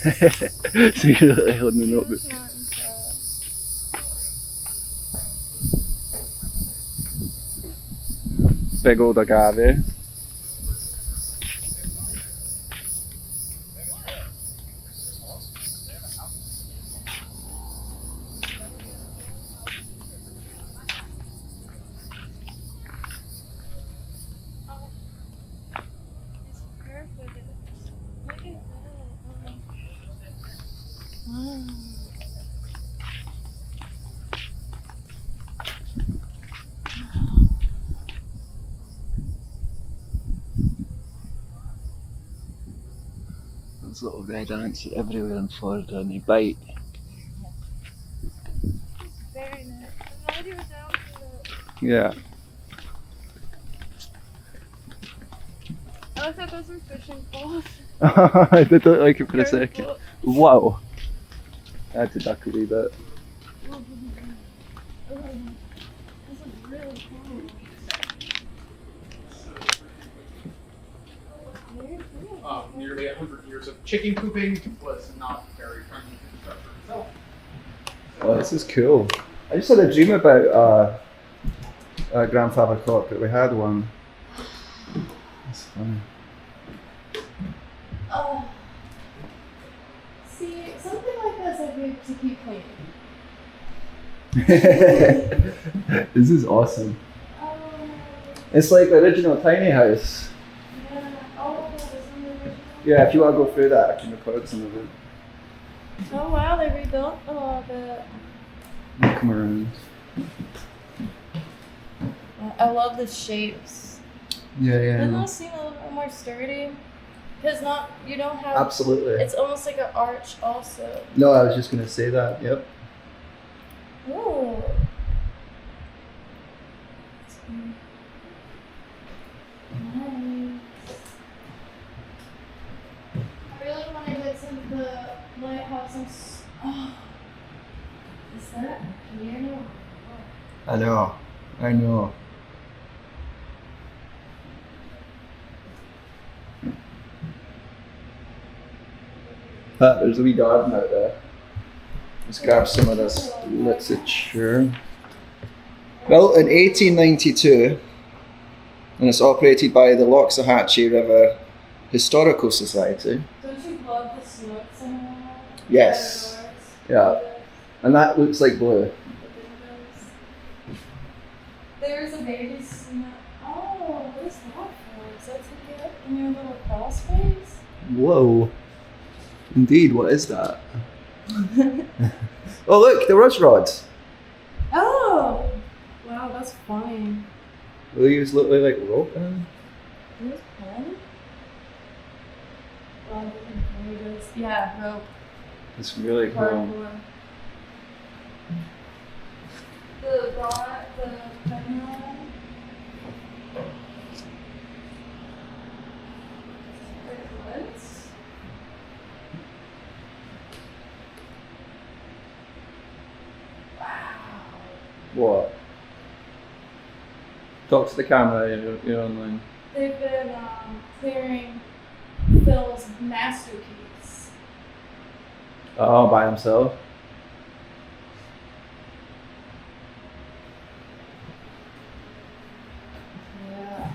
So you're literally holding the notebook. Big old agave. There's little red ants everywhere in Florida and they bite. Very nice. I'm glad you were down for Yeah. that. I thought those were fishing poles. I did not like it for a Very second. cool. Wow. I had to duck a wee bit. This is really cool. Nearly 100 years of chicken cooping was not very friendly to the structure itself. Oh, this is cool. I just had a dream about grandfather clock, that we had one. That's funny. See, something like this I need to keep clean. This is awesome. It's like the original tiny house. Yeah. Oh, this is the original. Yeah, if you want to go through that, I can record some of it. Oh wow, they rebuilt a little bit. Come around. I love the shapes. Yeah, Doesn't yeah. it seem a little bit more sturdy? Because you don't have. Absolutely. It's almost like an arch, also. No, I was just going to say that, yep. Ooh. Nice. I really want to get some of the lighthouse. Oh, is that a piano? I know. I know. There's a wee garden out there. Let's grab some of this literature. Built in 1892, and it's operated by the Loxahatchee River Historical Society. Don't you love the snooks and all that? Yes. Yeah. And that looks like blue. There's a baby snook. Oh, what is that for? Is that to get in your little crawl space? Whoa. Indeed, what is that? Oh look, the rush rods. Oh! Wow, that's funny. These look like rope. Who's pen? Oh, there it is. Yeah, rope. It's really cool. Cardboard. The rod, the pen rod. What? What? Talk to the camera, you're online. They've been clearing Phil's masterpiece. Oh, by himself? Yeah.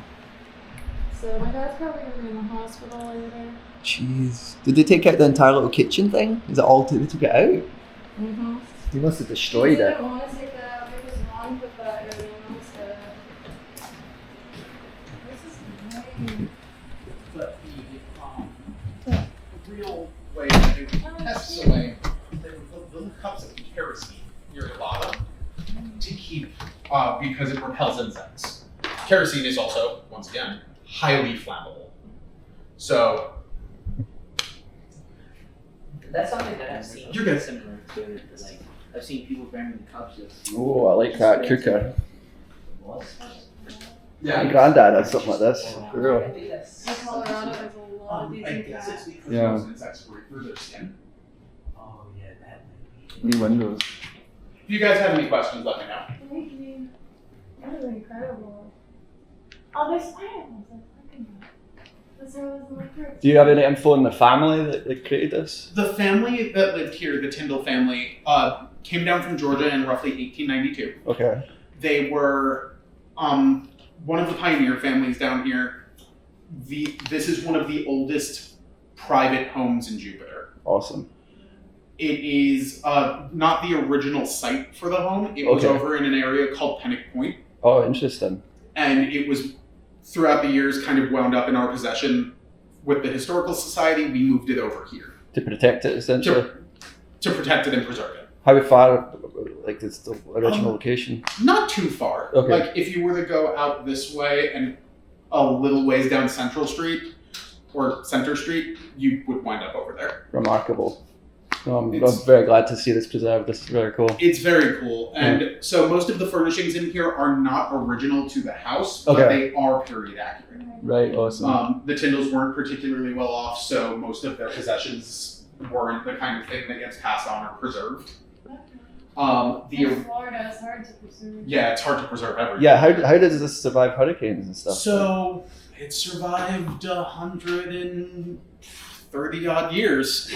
So my dad's probably gonna be in the hospital later. Jeez. Did they take out the entire little kitchen thing? Is it all, they took it out? Mm-hmm. They must have He destroyed it. didn't want to take that out because Ron put that area instead. This is nice. But the real way to do tests away, they would put little cups of kerosene near the bottom to keep, because it repels insects. Kerosene is also, once again, highly flammable. So That's something that I've seen. You're good. Similar to it, like I've seen people bringing cups of. Oh, I like that cooker. What? My granddad had something like this. For real. I think that's. In Colorado, there's a lot of these I in guess that. it's because Yeah. those insects break through their skin. Oh yeah, that might be. New windows. If you guys have any questions, let me know. Thank you. That is incredible. Oh, there's spiders. That's where I was in my group. Do you have any info on the family that created this? The family that lived here, the Tindall family, came down from Georgia in roughly 1892. Okay. They were one of the pioneer families down here. This is one of the oldest private homes in Jupiter. Awesome. It is not the original site for the home. It was over in an area called Pennock Point. Oh, interesting. And it was, throughout the years, kind of wound up in our possession. With the Historical Society, we moved it over here. To protect it, essentially? To protect it and preserve it. How far, like, is the original location? Not too far. Okay. Like, if you were to go out this way and a little ways down Central Street or Center Street, you would wind up over there. Remarkable. I'm very glad to see this preserved. This is very cool. It's very cool. And so most of the furnishings in here are not original to the house, but they are period accurate. Right, awesome. The Tindalls weren't particularly well off, so most of their possessions weren't the kind of thing that gets passed on or preserved. In Florida, it's hard to preserve. Yeah, it's hard to preserve everything. Yeah, how does this survive hurricanes and stuff? So it survived 130 odd years.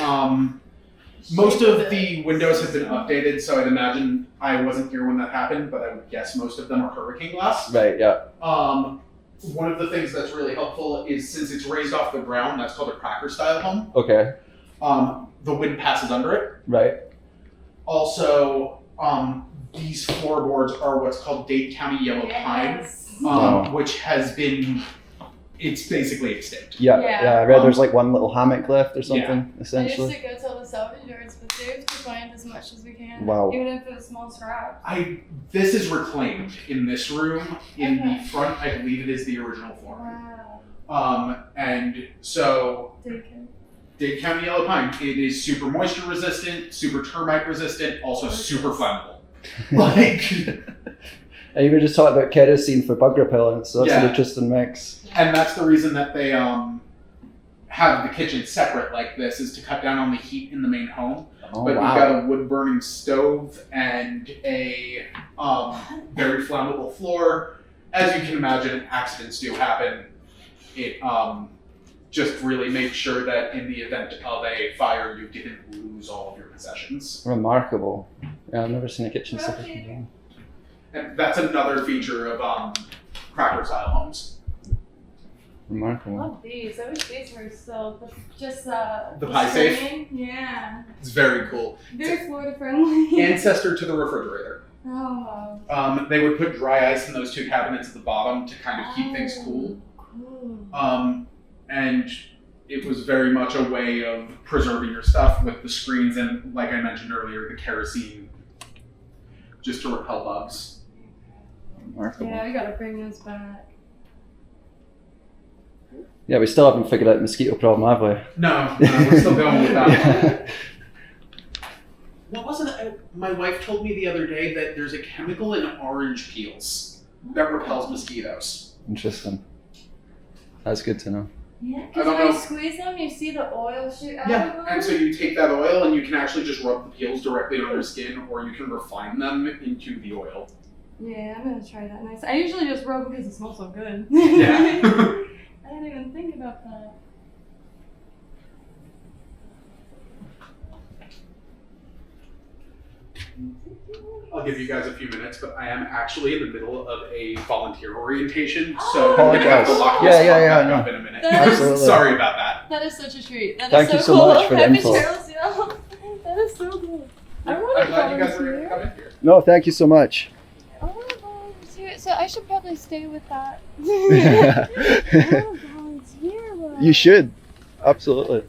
Most of the windows have been updated, so I'd imagine I wasn't here when that happened, but I would guess most of them are hurricane glass. Right, yeah. One of the things that's really helpful is since it's raised off the ground, that's called a cracker style home. Okay. The wind passes under it. Right. Also, these floorboards are what's called Dade County Yellow Pine, which has been, it's basically extinct. Yeah, I read there's like one little hammock left or something, essentially. I used to go to all the salvage yards, but they have to find as much as we can. Wow. Even if it's small scraps. This is reclaimed in this room. In the front, I believe it is the original flooring. Wow. And so, Daycare. Dade County Yellow Pine, it is super moisture resistant, super termite resistant, also super flammable. And you were just talking about kerosene for bug repellent, so that's an interesting mix. And that's the reason that they have the kitchen separate like this, is to cut down on the heat in the main home. Oh, but wow. we've got a wood-burning stove and a very flammable floor. As you can imagine, accidents do happen. It just really makes sure that in the event of a fire, you didn't lose all of your possessions. Remarkable. Yeah, I've never seen a kitchen so different. And that's another feature of cracker-style homes. Remarkable. I love these. I wish these were still just the pie safe? screen. Yeah. It's very cool. Very Florida friendly. Ancestor to the refrigerator. Oh. They would put dry ice in those two cabinets at the bottom to kind of keep things cool. Cool. And it was very much a way of preserving your stuff with the screens and, like I mentioned earlier, the kerosene, just to repel bugs. Remarkable. Yeah, we gotta bring those back. Yeah, we still haven't figured out the mosquito problem, have we? No, we're still going with that. What was it? My wife told me the other day that there's a chemical in orange peels that repels mosquitoes. Interesting. That's good to know. Yeah, because when you squeeze them, you see the oil shoot out of them. And so you take that oil and you can actually just rub the peels directly on your skin, or you can refine them into the oil. Yeah, I'm gonna try that next. I usually just rub because it smells so good. Yeah. I didn't even think about that. I'll give you guys a few minutes, but I am actually in the middle of a volunteer orientation, so Oh, I'm gonna have to lock this up in a minute. Absolutely. Sorry about that. That is such a treat. That Thank is you so so cool. much for the Happy info. trails, yeah. That is so cool. I want I'm to glad you guys were able volunteer. to come in here. No, thank you so much. I want to volunteer. So I should probably stay with that. I want to volunteer. Though. You should. Absolutely.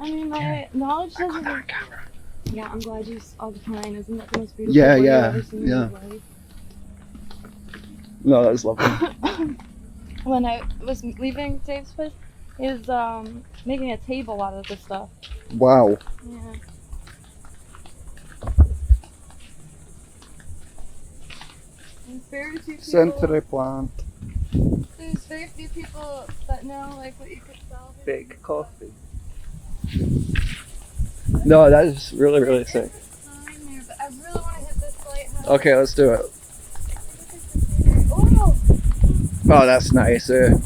I mean, my knowledge I got doesn't. that on camera. Yeah, I'm glad you saw the pine. Isn't that the most beautiful Yeah, thing yeah, you've ever seen in your life? No, that was lovely. When I was leaving Dave's place, he was making a table out of this stuff. Wow. Yeah. There's very few people. Century plant. There's very few people that know like what you could sell. Fake coffee. No, that is really, really sick. Sign there, but I really want to hit this lighthouse. Okay, let's do it. Oh, Oh, that's nice. really nice.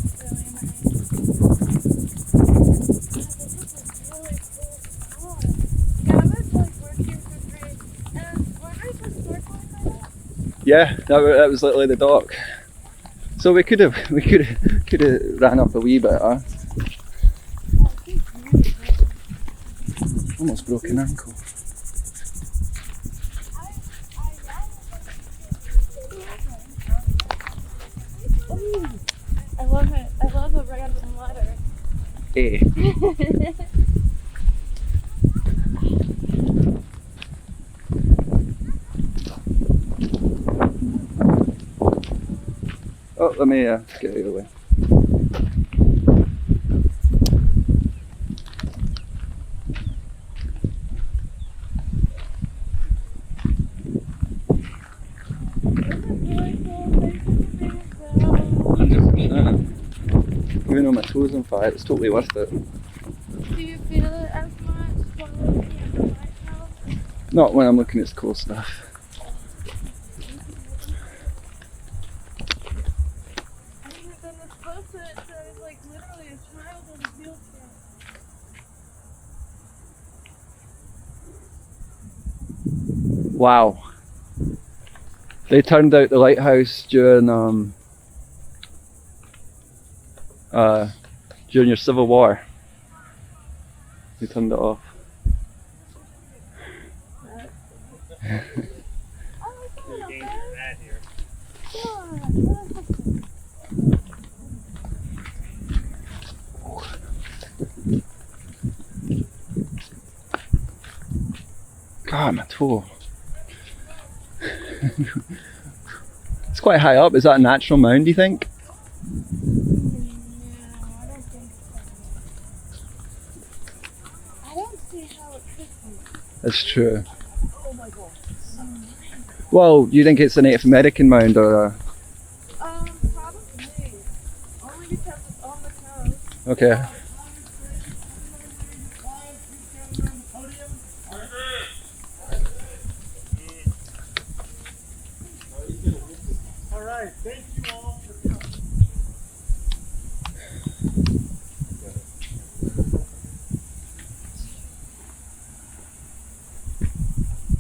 Yeah, that was literally the dock. So we could have ran up a wee bit, huh? Almost broke an ankle. I love it. I love a random letter. Eh. Oh, let me get out of the way. Even though my toes on fire, it's totally worth it. Do you feel it as much while looking at the lighthouse? Not when I'm looking at cool stuff. I think then it's supposed to, it says like literally a child on a field trip. Wow. They turned out the lighthouse during your Civil War. They turned it off. God, my toe. It's quite high up. Is that a natural mound, do you think? I don't think so. I don't see how it could be. That's true. Oh my god. Well, do you think it's a Native American mound or a... Probably. Only because it's on the coast. Okay. Alright, thank you all for coming.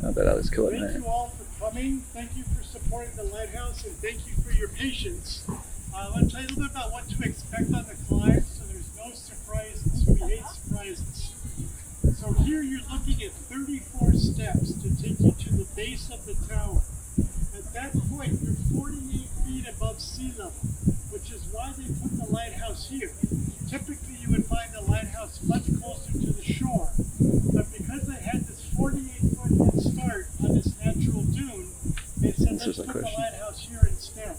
I bet that was cool, Thank isn't it? you all for coming. Thank you for supporting the lighthouse, and thank you for your patience. I want to tell you a little bit about what to expect on the climb, so there's no surprises. We hate surprises. So here you're looking at 34 steps to take you to the base of the tower. At that point, you're 48 feet above sea level, which is why they put the lighthouse here. Typically, you would find the lighthouse much closer to the shore, but because they had this 48-foot head start on this natural dune, they said, let's put the lighthouse here instead.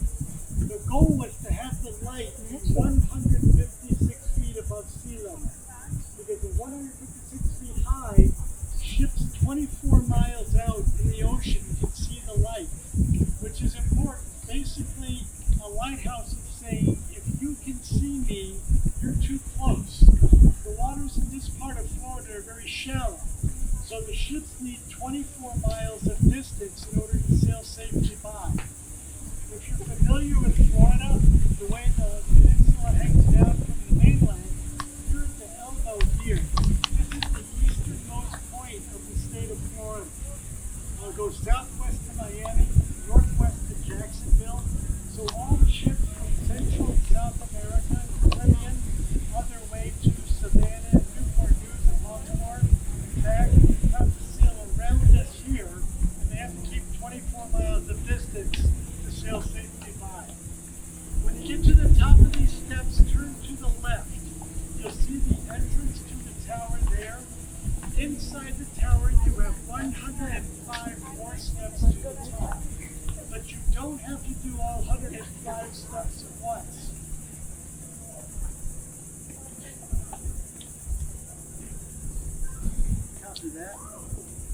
The goal was to have the light 156 feet above sea level, because at 156 feet high, ships 24 miles out in the ocean can see the light, which is important. Basically, a lighthouse is saying, if you can see me, you're too close. The waters in this part of Florida are very shallow, so the ships need 24 miles of distance in order to sail safely by. If you're familiar with Florida, the way the peninsula hangs down from the mainland, you're at the elbow here. This is the easternmost point of the state of Florida. I'll go southwest to Miami, northwest to Jacksonville. So all the ships from Central and South America, the Caribbean, on their way to Savannah, Newport News, and Baltimore, back, have to sail around us here, and they have to keep 24 miles of distance to sail safely by. When you get to the top of these steps, turn to the left. You'll see the entrance to the tower there. Inside the tower, you have 105 more steps to the top. But you don't have to do all 105 steps at once. Copy that.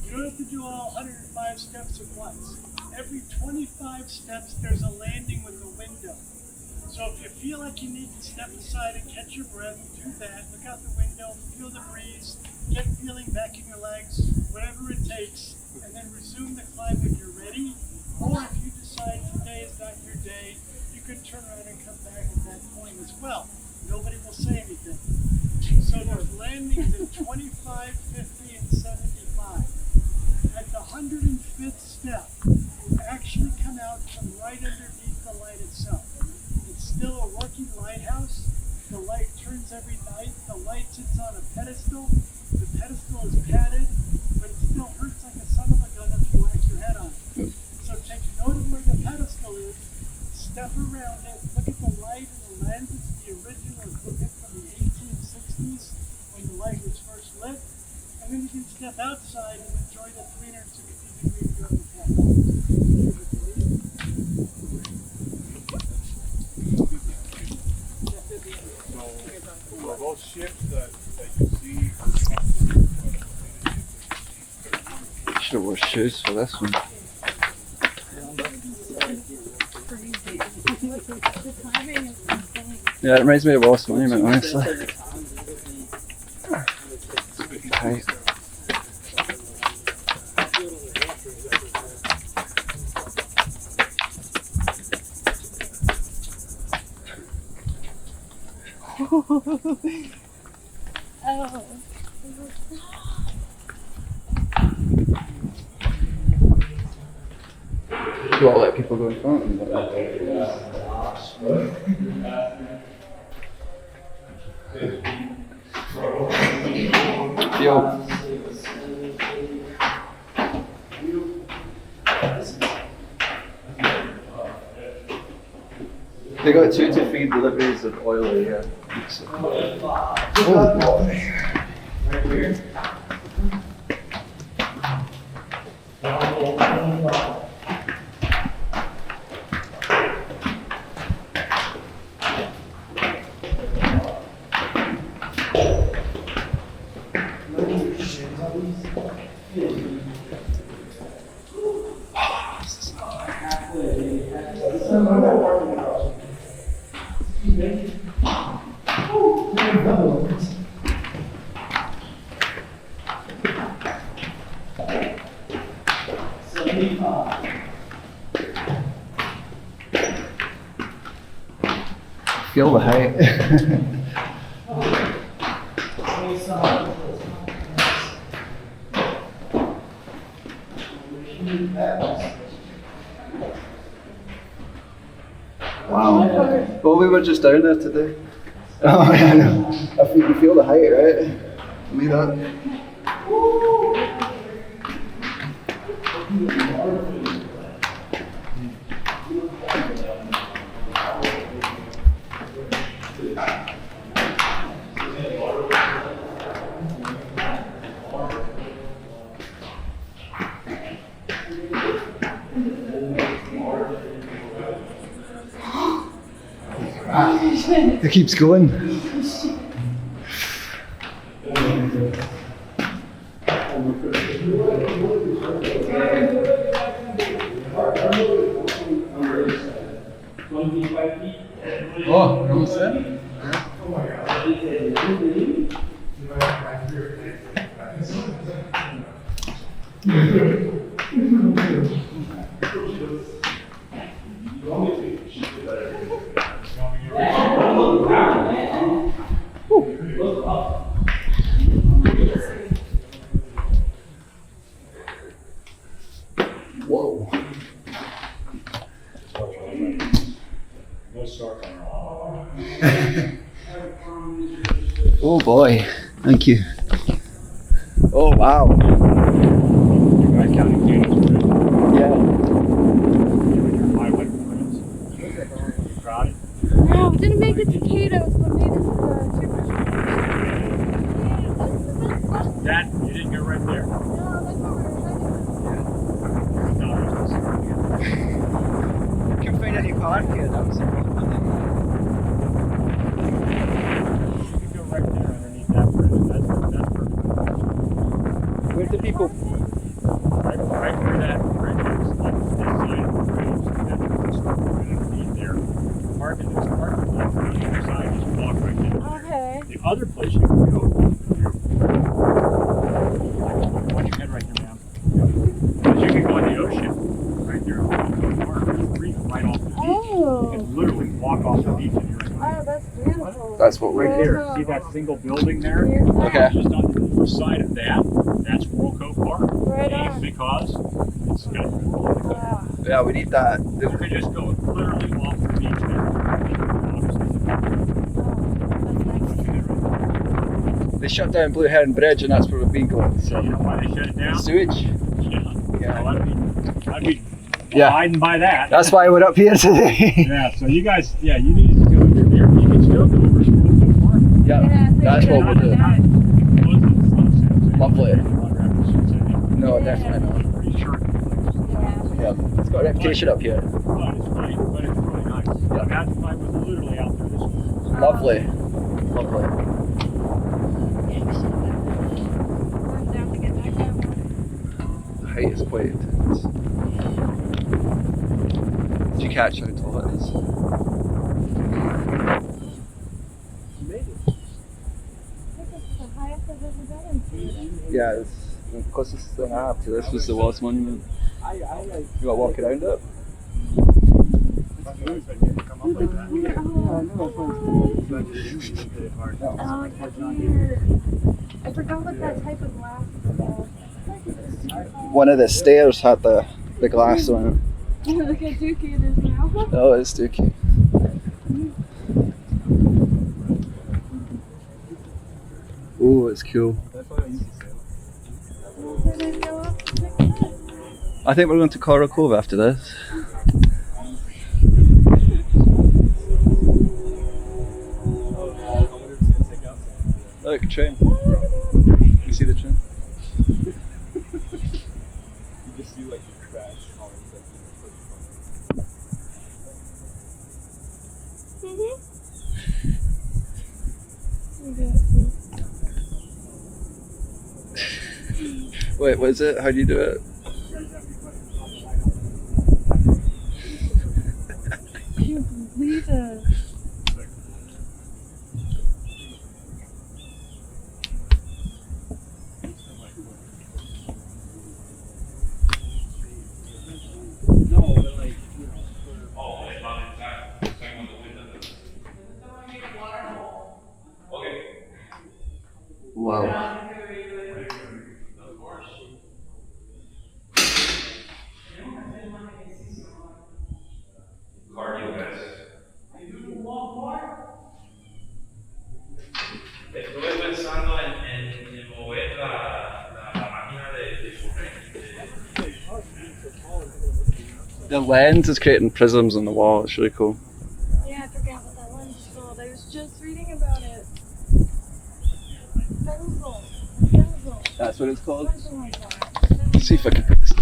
You don't have to do all 105 steps at once. Every 25 steps, there's a landing with a window. So if you feel like you need to step aside and catch your breath, do that. Look out the window, feel the breeze, get feeling back in your legs, whatever it takes, and then resume the climb when you're ready. Or if you decide today is not your day, you can turn around and come back at that point as well. Nobody will say anything. So there's landings at 25, 50, and 75. At the 105th step, you actually come out right underneath the light itself. It's still a working lighthouse. The light turns every night. The light sits on a pedestal. The pedestal is padded, but it still hurts like a son of a gun if you whack your head on it. So take note of where the pedestal is, step around it, look at the light and the lens. It's the original equipment from the 1860s when the light was first lit. And then you can step outside and enjoy the 360 degree view of the So, are those ships that you see Should have wore shoes for this one. Yeah, it reminds me of Lost Monument, honestly. Tight. Oh. Do I let people go in front? Yo. They got 2 to 3 deliveries of oil here. Oh boy. Feel the height. Wow. Well, we were just down there today. Oh, yeah, I know. You feel the height, right? Look at that. It keeps going. Oh, we're almost there? Whoa. Oh boy, thank you. Oh wow. Yeah. No, didn't make it to Cato's, but made it to the that? You didn't go right there? No, that's where we were headed. Couldn't find any park here, that was the problem. You can go right there underneath that bridge. That's perfect. Where do people? Right where that bridge is. Like this side of the bridge. That's underneath there. Park in this parking lot on the other side. Just walk right there. Okay. The other place you can go, watch your head right there, ma'am. Because you can go in the ocean right there. There's reef right off the beach. Oh. You can literally walk off the beach and you're in the Oh, that's beautiful. That's what right we're there. See that single building there? Okay. Just on the north side of that, that's World Cove Park. Right Named on. because it's got Wow. Yeah, we need that. You could just go literally off the beach there. They shut down Blue Heron Bridge, and that's where we've been going. So you know why they shut it down? Sewage. Yeah. Well, I'd be Yeah. hiding by that. That's why we're up here today. Yeah, so you guys, you need to go over there. You can still go over to the park. Yeah, that's what we'll do. Lovely. Lovely. No, definitely not. Pretty short. Yeah, it's got a reputation up here. But it's really nice. Yeah. Imagine if I was literally out there this morning. Lovely. Lovely. The height is quite intense. Did you catch how tall it is? Yeah, it's the closest thing I have to this was the Wallace Monument. You got to walk around it. I forgot what that type of glass was. One of the stairs had the glass on it. Look how dookie it is now. Oh, it's dookie. Oh, it's cool. I think we're going to Coral Cove after this. Look, train. You see the train? You just see like the crash cars like Wait, what is it? How do you do it? Can you believe it? Wow. Estuve pensando en mover la máquina de The lens is creating prisms on the wall. It's really cool. Yeah, I forgot what that lens is called. I was just reading about it. Tindall. That's what it's called. Something like that. Let's see if I can pick this up.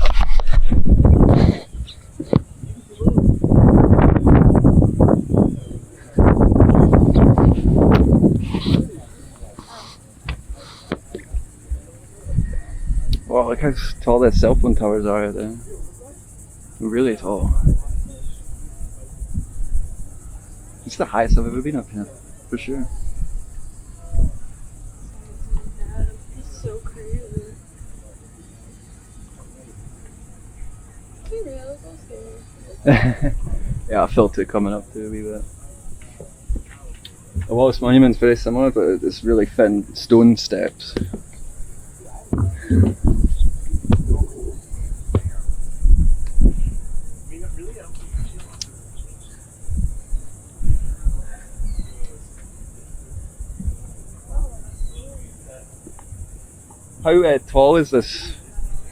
Wow, look how tall the cell phone towers are out there. They're really tall. It's the highest I've ever been up here, for sure. It's so crazy. Yeah, I felt it coming up to a wee bit. The Wallace Monument's very similar, but it's really thin stone steps. How tall is this?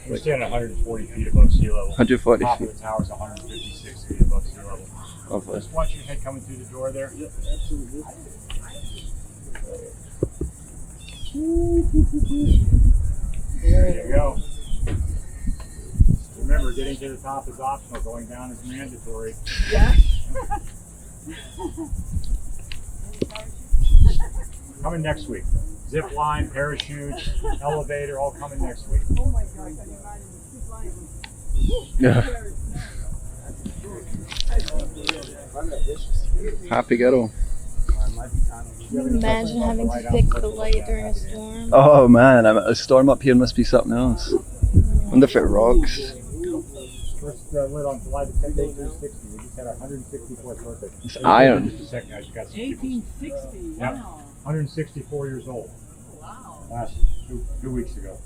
We're standing 140 feet above sea level. 140 Top feet. of the tower is 156 feet above sea level. Lovely. Just watch your head coming through the door there. Yep, absolutely. There you go. Remember, getting to the top is optional. Going down is mandatory. Yeah. Coming next week. Zip line, parachutes, elevator, all coming next week. Oh my god, I can imagine the zip line. Yeah. Happy ghetto. Imagine having to fix the light during a storm. Oh man, a storm up here must be something else. Wonder if it rocks. First lit on July the 10th, 1860. We just had our 164th birthday. It's iron. Just a second, I just got some people. 1860, Yep. 164 years old. Wow. Last two weeks ago.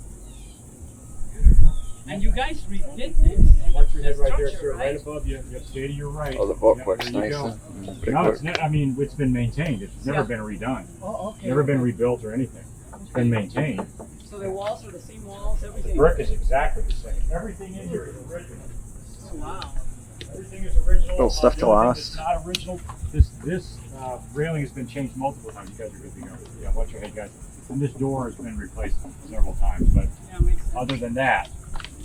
And you guys redid this. Watch your head right there, structure, sir, right above you. Yep, stay to your right. Oh, the Yep, brickwork's there you nice. go. Huh? No, Brickwork. it's not, I mean, it's been maintained. It's never Yeah. been redone. Oh, okay. Never been rebuilt or anything. It's been maintained. So the walls are the same walls, The everything. brick is exactly the same. Everything in here is original. Oh, wow. Everything is original. Well, stuff The to only thing last. that's not original. This railing has been changed multiple times. You guys are good to go. Yeah, watch your head, guys. And this door has been replaced several times. But Yeah, makes sense. other than that,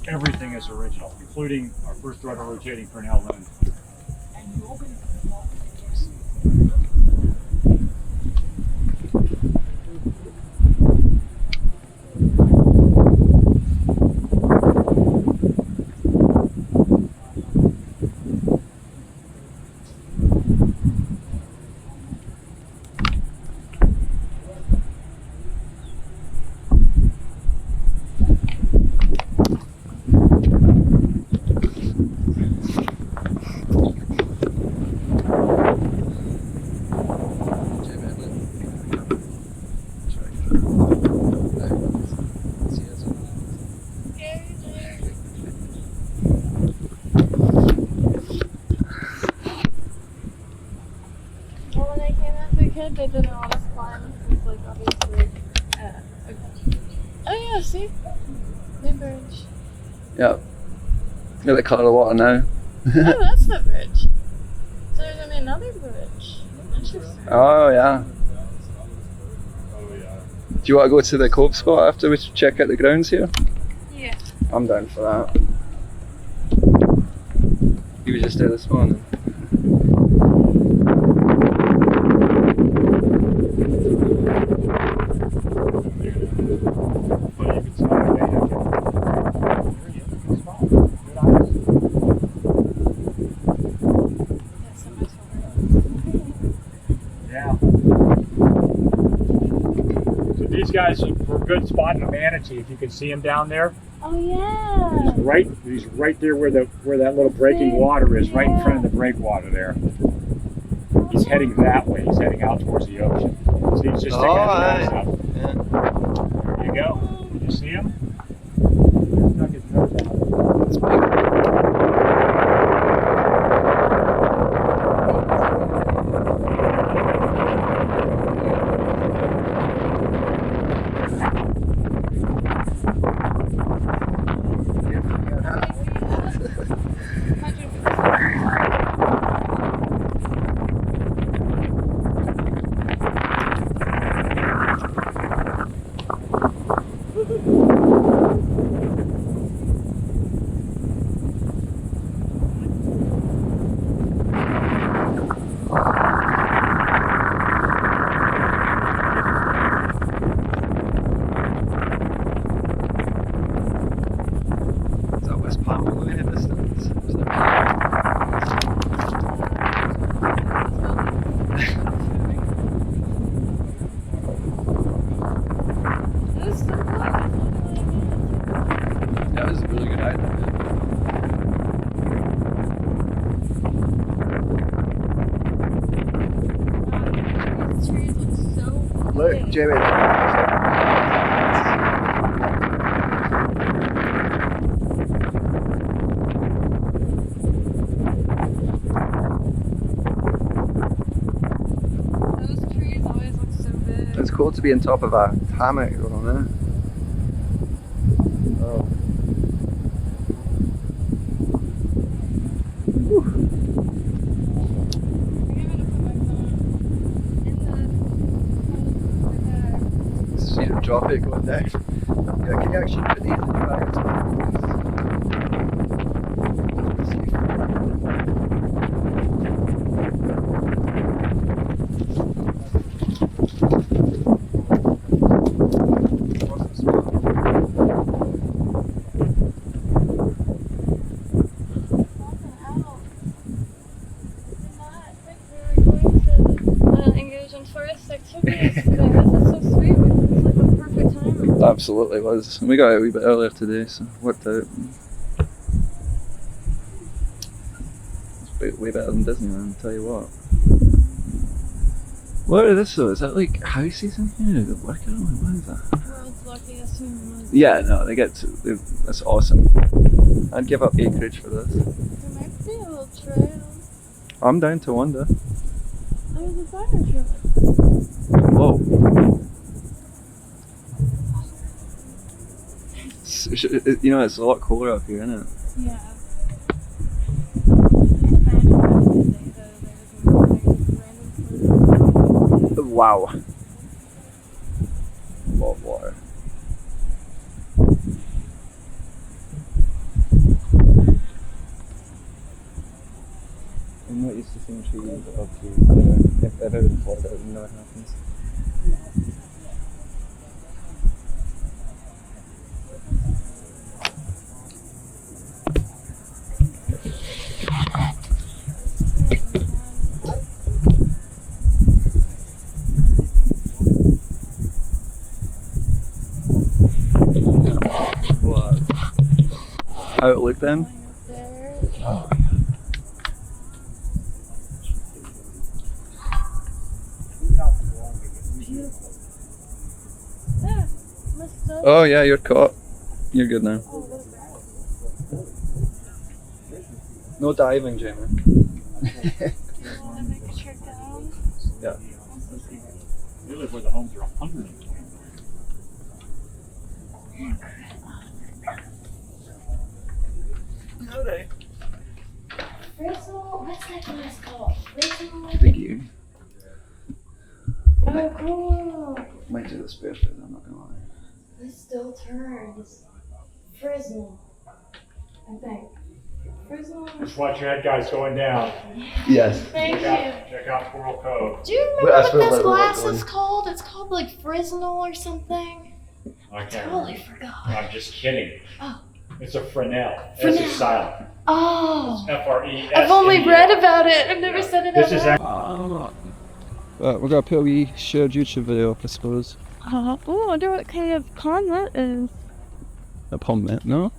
everything is original, including our first order rotating Cornell Lyn. And you open it for multiple years. Well, when I came as a kid, they didn't want us climb. It's like obviously. Oh yeah, see, new bridge. Yep. Look at the colour of the water now. Oh, that's the bridge. So there's gonna be another bridge. Interesting. Oh yeah. Oh yeah. Do you want to go to the cove spot after we check out the grounds here? Yeah. I'm down for that. You were just there this morning. But you can see how they have it. Here, you can spot. Good eyes. That's so much fun. Yeah. So these guys were a good spot in the manatee. If you can see him down there, Oh yeah. he's right there where that little breaking water is, right in front of the breakwater there. He's heading that way. He's heading out towards the ocean. See, he's just sticking his nose up. There you go. Did you see him? Stuck his nose out. That's big. Is that West Palm all the way in the distance? Is that- That was a really good idea. Look, Jamie. Those trees always look so big. It's cool to be on top of a hammock on there. Oh. So you drop it going down. Yeah, can you actually put these in your bag? Engage in forest activities today. This is so sweet. It's like the perfect time. Absolutely was. And we got out a wee bit earlier today, so it worked out. It's way better than Disneyland, I'll tell you what. What is this though? Is that like houses in here? Is it working? What is that? World luckiest human. Yeah, no, that's awesome. I'd give up acreage for this. There might be a little trail. I'm down to wander. There's a fire truck. Whoa. You know, it's a lot cooler up here, isn't it? Yeah. There's a man who said that random places. Wow. A lot of water. I'm not used to seeing trees above trees. If ever in Florida, it never happens. What? Outlook then? There. Oh. Yeah. Mr. Oh yeah, you're caught. You're good now. Oh, what about? No diving, Jamie. You want to make a trip down? Yeah. They live where the homes are 120. Frizzle, what's that glass called? Frizzle? Thank you. Oh, cool. Might do this bit, but I'm not gonna lie. This still turns. Frizzle. I think. Frizzle. Just watch your head, guys, going down. Yes. Thank you. Check out Squirrel Cove. Do you Wait, remember I what spilled this my glass water. is called? It's called like Fresnel or something. I can't Totally remember. forgot. I'm just kidding. Oh. It's a Fresnel. S Fresnel. is silent. Oh. F-R-E-S. I've only read about it. I've never said it This out is loud. We're gonna put a wee shared YouTube video up, I suppose. Oh, I wonder what kind of pond that is. A pommet, no?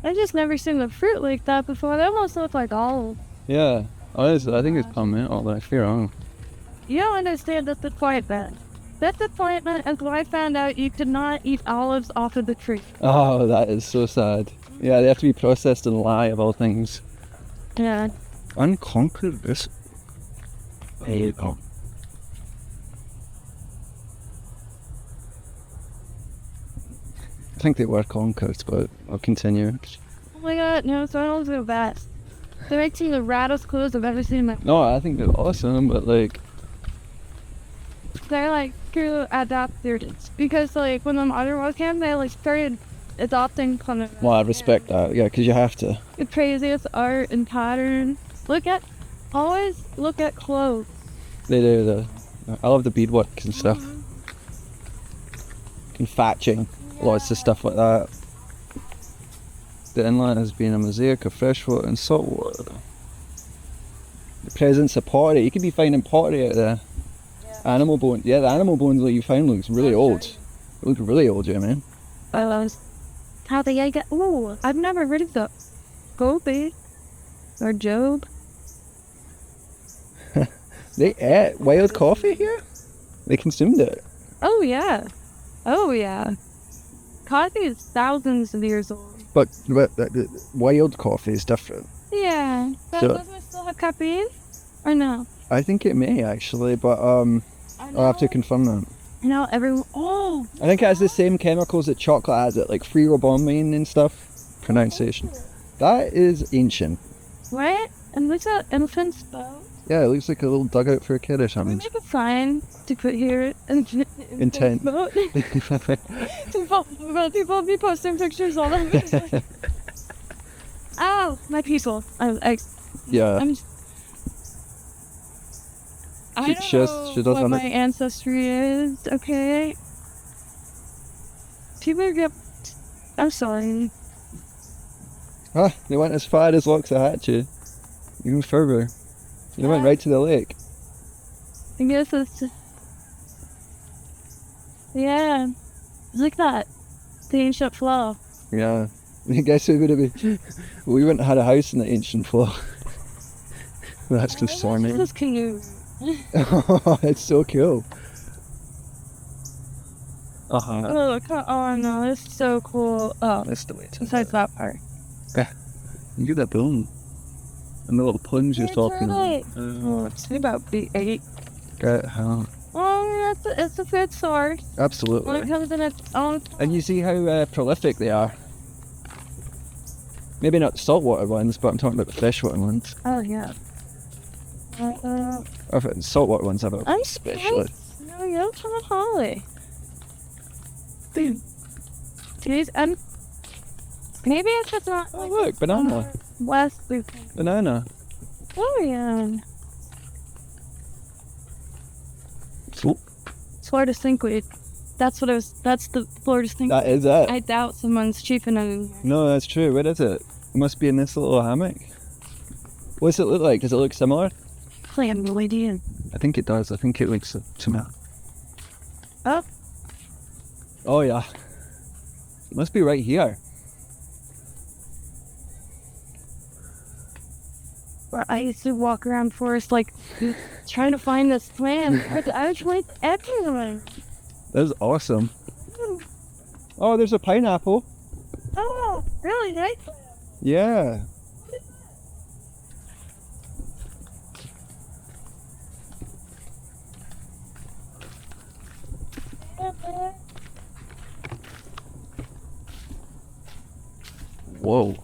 I've just never seen the fruit like that before. They almost look like olives. Yeah. Honestly, I think it's pommet, although I fear wrong. You don't understand that's the point, man. That's the point, man. As when I found out you could not eat olives off of the tree. Oh, that is so sad. Yeah, they have to be processed in lye of all things. Yeah. Unconquered this. There you go. I think they were conquered, but I'll continue. Oh my god, no, Sonals are the best. They're actually the raddest clothes I've ever seen in my life. No, I think they're awesome, but like, They're like true adapters. Because like when the modern world came, they like started adopting kind of well, I respect that. Yeah, because you have to. the craziest art and pattern. Always look at clothes. They do. I love the beadwork and stuff. And thatching. Lots of stuff like that. The inlet has been a mosaic of freshwater and saltwater. The presence of pottery. You could be finding pottery out there. Yeah. Animal bones. Yeah, the animal bones that you found looks really old. It looks really old, Jamie. I was how the get. Oh, I've never heard of the Gobi or Job. They ate wild coffee here? They consumed it. Oh yeah. Coffee is thousands of years old. But wild coffee is different. Yeah. But So- doesn't it still have caffeine? Or no? I think it may actually, but I'll have to confirm that. You know, everyone. Oh! I think it has the same chemicals that chocolate has, it like freerobomine and stuff. Pronunciation. That is ancient. Right? And look at infant's boat. Yeah, it looks like a little dugout for a kid or We something. make a sign to put here. Intent. Boat. People be posting pictures all the time. Ow! My people. Yeah. I don't She know does what under- my ancestry is, okay? People get... I'm sorry. Ah, they went as far as Loxahatchee. Even further. They went right to the lake. I guess it's... Yeah. Look at that. The ancient flow. Yeah. I guess we would have been... We wouldn't have had a house in the ancient flow. That's concerning. This is cute. Oh, it's so cool. Uh-huh. Oh, oh no, it's so cool. Oh, That's the way to besides that part. You get that boom. And the little plunge you're talking about. Oh, it's about B8. Get how? Oh, it's a good source. When it Absolutely. comes in its own. And you see how prolific they are. Maybe not saltwater ones, but I'm talking about the freshwater ones. Oh, yeah. Or if it's saltwater ones, I've I'm especially. No, you're from Holly. Jeez, and maybe it's just not. Oh look, banana. West. Banana. Floridian. Swoop. Florida stinkweed. That's what it was. That's the Florida stinkweed. That is it. I doubt someone's chiefing it in here. No, that's true. Where is it? It must be in this little hammock. What does it look like? Does it look similar? I have no idea. I think it does. I think it looks similar. Oh. Oh yeah. It must be right here. Where I used to walk around forest like trying to find this plant. But I was like everywhere. That's awesome. Oh, there's a pineapple. Oh, really nice. Yeah. Whoa.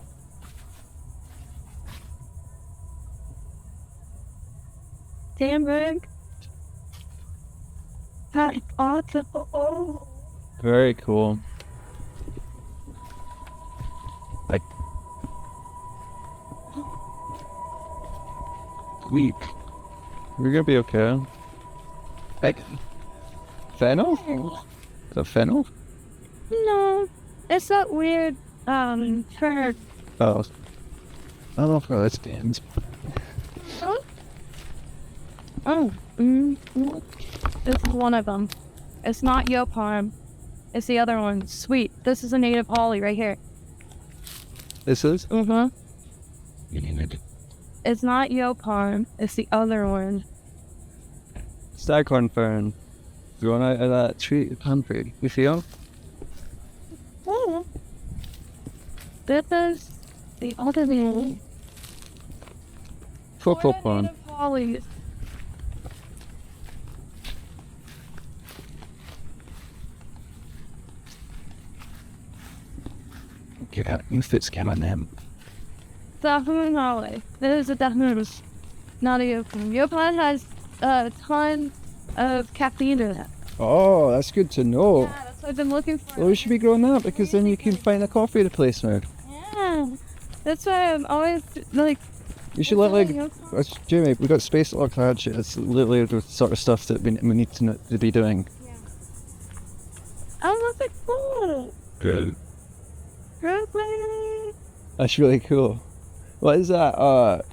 Damn big. That's awesome. Oh. Very cool. Like. Weak. We're gonna be okay. Like. Fennel? Is that fennel? No, it's that weird bird. Oh. I don't know if that's Dan's. Oh, this is one of them. It's not Yopalm. It's the other one. Sweet. This is a native holly right here. This is? Mm-hmm. It's not Yopalm. It's the other one. Staghorn fern. Growing out of that tree, pampered. You feel? Oh. This is the other one. Purple What a one. native holly. Yeah, you fit scam on them. Dahun holly. This is a Dahun. Not a Yopalm. Yopalm has a ton of caffeine in it. Oh, that's good to know. Yeah, that's what I've been looking for. Well, we should be growing that because then you can find a coffee replacement. Yeah. That's why I'm always like. You should let Jamie, we've got space lock that shit. It's literally the sort of stuff that we need to be doing. Yeah. I love it cool. Good. Really? That's really cool. What is that? What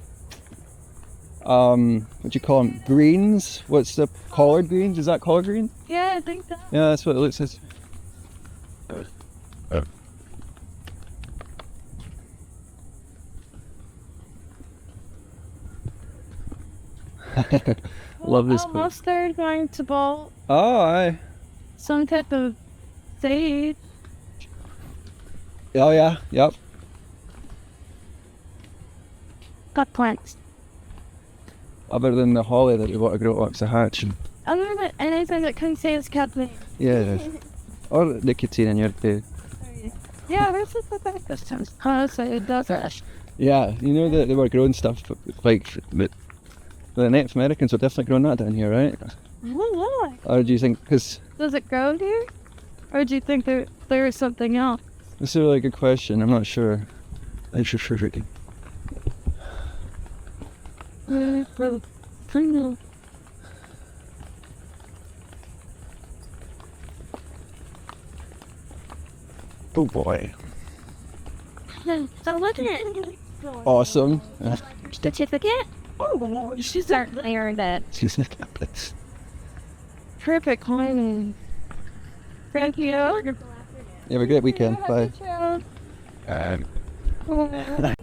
do you call them? Greens? What's the collard greens? Is that collard greens? Yeah, I think so. Yeah, that's what it looks like. Love this book. Almost they're going to bolt Oh, aye. some type of seed. Oh, yeah. Yep. Got plants. Other than the holly that you want to grow up to hatch. Other than anything that contains caffeine. Yeah. Or nicotine in your food. Yeah, this is the best. This sounds honestly, it does it. Yeah, you know that they were growing stuff like the Native Americans were definitely growing that down here, right? Oh, Or do you think, because does it grow here? Or do you think there is something else? this is a really good question, I'm not sure. I'm sure reading. Oh boy. So look at it. Awesome. Certificate? Oh, she certainly earned that. Perfect. Perfect timing. Thank you. You have a great weekend. Bye. Bye.